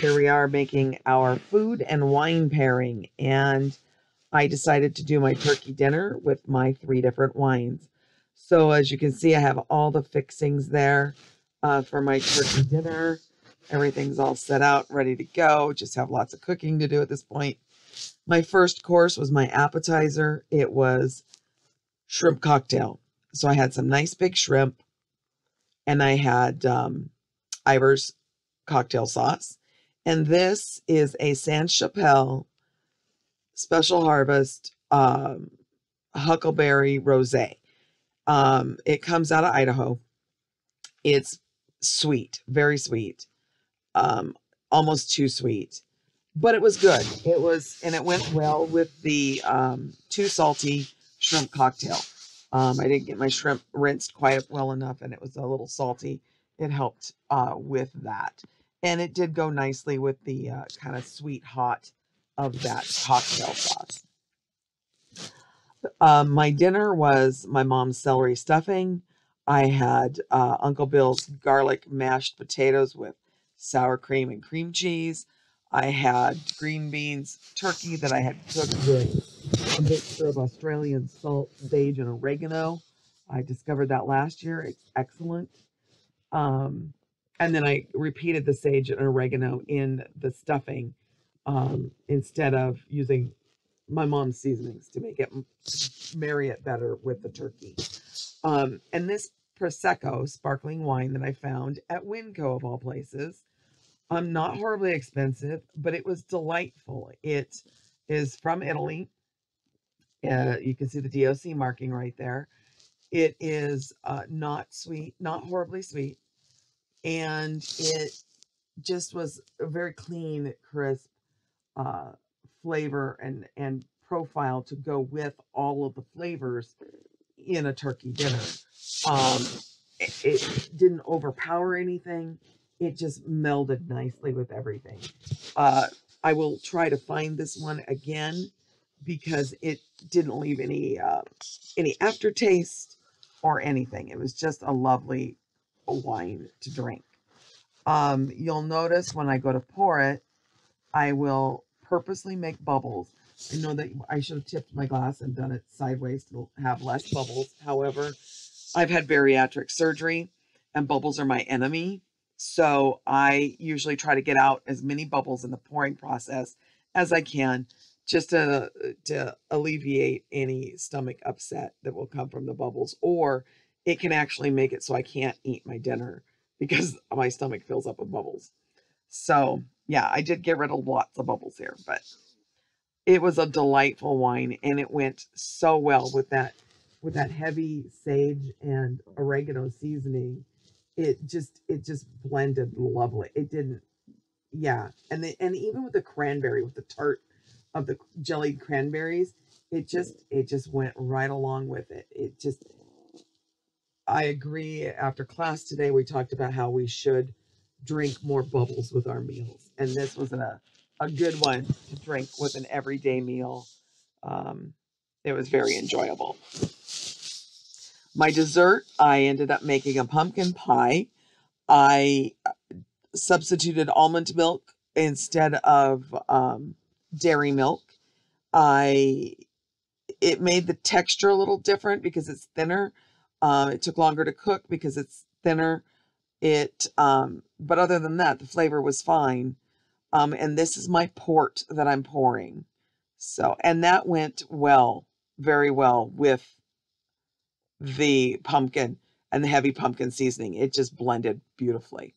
Here we are making our food and wine pairing, and I decided to do my turkey dinner with my 3 different wines. So as you can see, I have all the fixings there for my turkey dinner. Everything's all set out, ready to go. Just have lots of cooking to do at this point. My first course was my appetizer. It was shrimp cocktail. So I had some nice big shrimp, and I had Ivor's cocktail sauce. And this is a San Chapelle Special Harvest Huckleberry Rosé. It comes out of Idaho. It's sweet, very sweet, um, almost too sweet, but it was good. And it went well with the too salty shrimp cocktail. I didn't get my shrimp rinsed quite well enough, and it was a little salty. It helped with that, and it did go nicely with the kind of sweet hot of that cocktail sauce. My dinner was my mom's celery stuffing. I had Uncle Bill's garlic mashed potatoes with sour cream and cream cheese. I had green beans turkey that I had cooked with a mixture of Australian salt, sage, and oregano. I discovered that last year. It's excellent. Um, and then I repeated the sage and oregano in the stuffing instead of using my mom's seasonings to make it marry it better with the turkey. And this Prosecco sparkling wine that I found at Winco of all places, not horribly expensive, but it was delightful. It is from Italy. You can see the DOC marking right there. It is not sweet, not horribly sweet, and it just was a very clean, crisp uh, flavor and profile to go with all of the flavors in a turkey dinner. Um, it didn't overpower anything. It just melded nicely with everything. Uh, I will try to find this one again because it didn't leave any aftertaste or anything. It was just a lovely wine to drink. You'll notice when I go to pour it, I will purposely make bubbles. I know that I should have tipped my glass and done it sideways to have less bubbles. However, I've had bariatric surgery and bubbles are my enemy. So I usually try to get out as many bubbles in the pouring process as I can just to alleviate any stomach upset that will come from the bubbles, or it can actually make it so I can't eat my dinner because my stomach fills up with bubbles. So yeah, I did get rid of lots of bubbles here, but it was a delightful wine, and it went so well with that heavy sage and oregano seasoning. It just blended lovely. It didn't, yeah, and even with the cranberry, with the tart of the jellied cranberries, it just went right along with it. I agree. After class today, we talked about how we should drink more bubbles with our meals, and this was a good one to drink with an everyday meal. Um, it was very enjoyable. My dessert, I ended up making a pumpkin pie. I substituted almond milk instead of dairy milk. I It made the texture a little different because it's thinner. It took longer to cook because it's thinner. But other than that, the flavor was fine. And this is my port that I'm pouring. So, and that went well, very well with the pumpkin and the heavy pumpkin seasoning. It just blended beautifully.